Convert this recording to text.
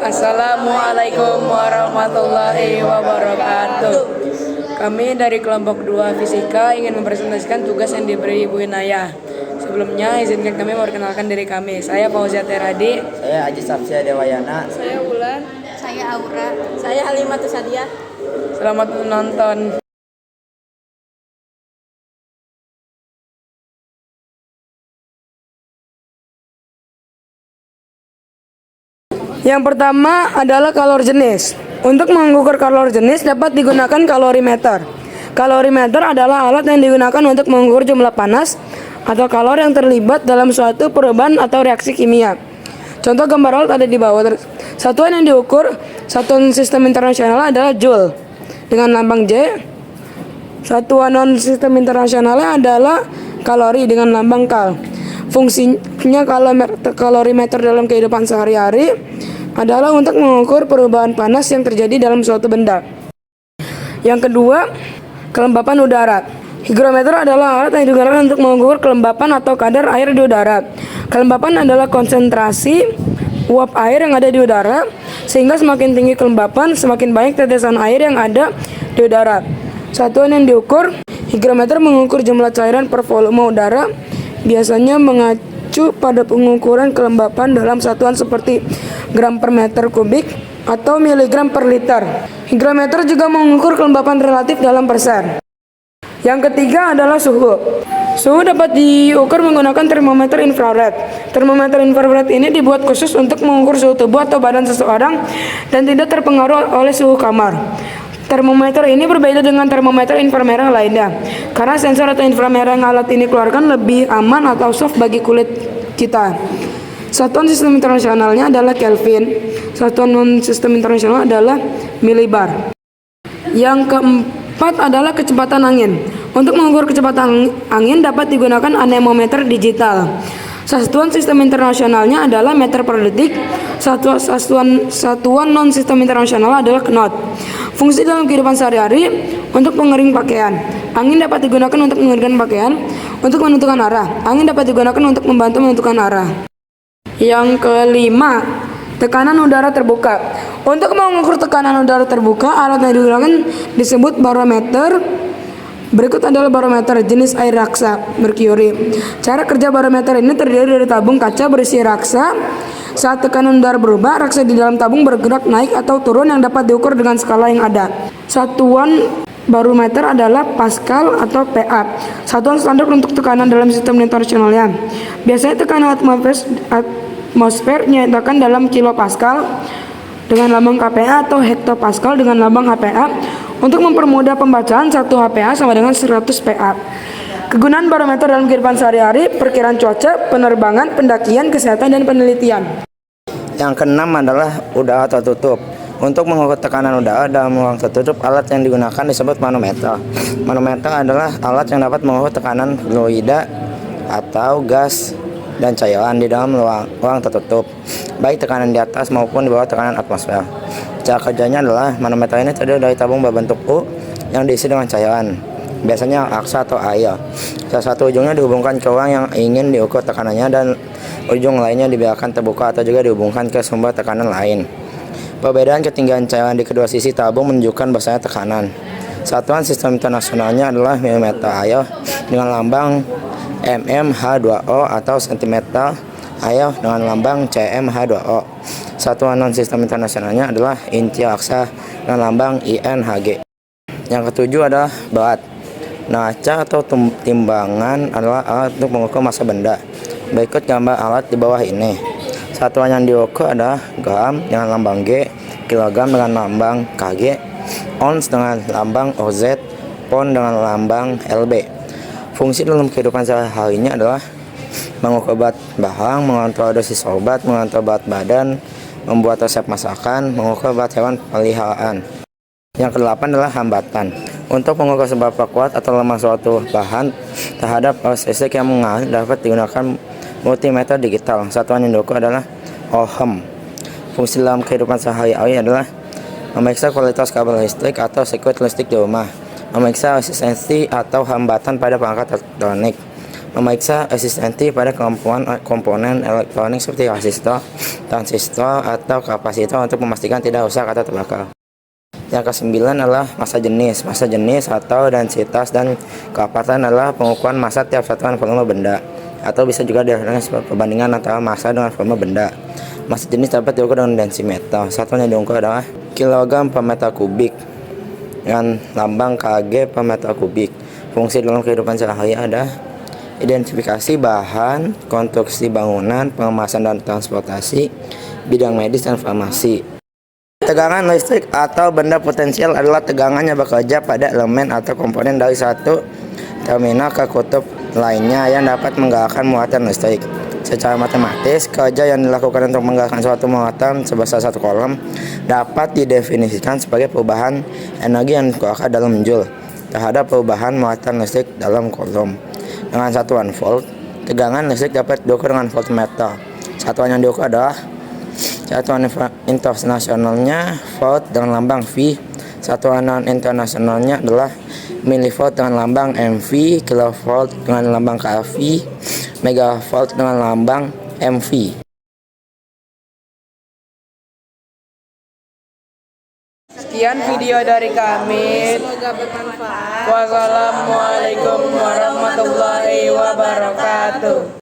Assalamualaikum warahmatullahi wabarakatuh. Kami dari kelompok 2 Fisika ingin mempresentasikan tugas yang diberi Ibu Inayah. Sebelumnya izinkan kami memperkenalkan diri kami. Saya Fauzia Teradi. Saya Aji Sapsia Dewayana. Saya Wulan. Saya Aura. Saya Halimatus Sadiah. Selamat menonton. Yang pertama adalah kalori jenis. Untuk mengukur kalori jenis dapat digunakan kalorimeter. Kalorimeter adalah alat yang digunakan untuk mengukur jumlah panas atau kalori yang terlibat dalam suatu perubahan atau reaksi kimia. Contoh gambar alat ada di bawah. Satuan yang diukur satuan sistem internasional adalah Joule dengan lambang J. Satuan non sistem internasionalnya adalah kalori dengan lambang Kal. Fungsinya kalorimeter dalam kehidupan sehari-hari adalah untuk mengukur perubahan panas yang terjadi dalam suatu benda. Yang kedua, kelembapan udara. Higrometer adalah alat yang digunakan untuk mengukur kelembapan atau kadar air di udara. Kelembapan adalah konsentrasi uap air yang ada di udara, sehingga semakin tinggi kelembapan, semakin banyak tetesan air yang ada di udara. Satuan yang diukur, higrometer mengukur jumlah cairan per volume udara, biasanya mengacu pada pengukuran kelembapan dalam satuan seperti gram per meter kubik atau miligram per liter. Higrometer juga mengukur kelembapan relatif dalam persen. Yang ketiga adalah suhu. Suhu dapat diukur menggunakan termometer infrared. Termometer infrared ini dibuat khusus untuk mengukur suhu tubuh atau badan seseorang dan tidak terpengaruh oleh suhu kamar. Termometer ini berbeda dengan termometer inframerah lainnya, karena sensor atau inframerah yang alat ini keluarkan lebih aman atau soft bagi kulit kita. Satuan sistem internasionalnya adalah Kelvin. Satuan non sistem internasional adalah milibar. Yang keempat adalah kecepatan angin. Untuk mengukur kecepatan angin dapat digunakan anemometer digital. Satuan sistem internasionalnya adalah meter per detik. Satuan non sistem internasional adalah knot. Fungsi dalam kehidupan sehari-hari untuk pengering pakaian. Angin dapat digunakan untuk mengeringkan pakaian. Untuk menentukan arah, angin dapat digunakan untuk membantu menentukan arah. Yang kelima, tekanan udara terbuka. Untuk mengukur tekanan udara terbuka, alat yang digunakan disebut barometer. Berikut adalah barometer jenis air raksa, merkuri. Cara kerja barometer ini terdiri dari tabung kaca berisi raksa. Saat tekanan udara berubah, raksa di dalam tabung bergerak naik atau turun yang dapat diukur dengan skala yang ada. Satuan barometer adalah Pascal atau PA. Satuan standar untuk tekanan dalam sistem internasionalnya. Biasanya tekanan atmosfer dinyatakan dalam kilopascal dengan lambang kPa atau hektopascal dengan lambang HPa. Untuk mempermudah pembacaan, 1 HPa sama dengan 100 PA. Kegunaan barometer dalam kehidupan sehari-hari, perkiraan cuaca, penerbangan, pendakian, kesehatan, dan penelitian. Yang keenam adalah udara tertutup. Untuk mengukur tekanan udara dalam ruang tertutup, alat yang digunakan disebut manometer. Manometer adalah alat yang dapat mengukur tekanan fluida atau gas dan cairan di dalam ruang tertutup, baik tekanan di atas maupun di bawah tekanan atmosfer. Cara kerjanya adalah manometer ini terdiri dari tabung berbentuk U yang diisi dengan cairan, biasanya aksa atau air. Salah satu ujungnya dihubungkan ke ruang yang ingin diukur tekanannya dan ujung lainnya dibiarkan terbuka atau juga dihubungkan ke sumber tekanan lain. Perbedaan ketinggian cairan di kedua sisi tabung menunjukkan besarnya tekanan. Satuan sistem internasionalnya adalah milimeter air dengan lambang mmH2O atau sentimeter air dengan lambang cmH2O. Satuan non sistem internasionalnya adalah inci raksa dengan lambang INHG. Yang ketujuh adalah berat. Neraca atau timbangan adalah alat untuk mengukur massa benda. Berikut gambar alat di bawah ini. Satuan yang diukur adalah gram dengan lambang G, kilogram dengan lambang KG, ons dengan lambang OZ, pound dengan lambang LB. Fungsi dalam kehidupan sehari-harinya adalah mengukur berat barang, mengontrol dosis obat, mengontrol berat badan, membuat resep masakan, mengukur berat hewan peliharaan. Yang kedelapan adalah hambatan. Untuk mengukur seberapa kuat atau lemah suatu bahan terhadap arus listrik yang mengalir dapat digunakan multimeter digital. Satuan yang diukur adalah ohm. Fungsi dalam kehidupan sehari-hari adalah memeriksa kualitas kabel listrik atau sirkuit listrik di rumah, memeriksa resistensi atau hambatan pada perangkat elektronik, memeriksa eksistensi pada komponen elektronik seperti resistor, transistor, atau kapasitor untuk memastikan tidak rusak atau terbakar. Yang ke-9 adalah massa jenis. Massa jenis atau densitas dan keapatan adalah pengukuran massa tiap satuan volume benda, atau bisa juga diartikan sebagai perbandingan antara massa dengan volume benda. Massa jenis dapat diukur dengan densimeter. Satuan yang diukur adalah kilogram per meter kubik dengan lambang kg per meter kubik. Fungsi dalam kehidupan sehari-hari ada identifikasi bahan, konstruksi bangunan, pengemasan dan transportasi, bidang medis dan farmasi. Tegangan listrik atau benda potensial adalah tegangan yang bekerja pada elemen atau komponen dari satu terminal ke kutub lainnya yang dapat menggerakkan muatan listrik. Secara matematis, kerja yang dilakukan untuk menggerakkan suatu muatan sebesar satu kolom dapat didefinisikan sebagai perubahan energi yang dikeluarkan dalam joule terhadap perubahan muatan listrik dalam kolom. Dengan satuan volt, tegangan listrik dapat diukur dengan voltmeter. Satuan yang diukur adalah satuan internasionalnya volt dengan lambang V. Satuan non internasionalnya adalah milivolt dengan lambang MV, kilovolt dengan lambang kV, megavolt dengan lambang MV. Sekian video dari kami. Semoga bermanfaat. Wassalamualaikum warahmatullahi wabarakatuh.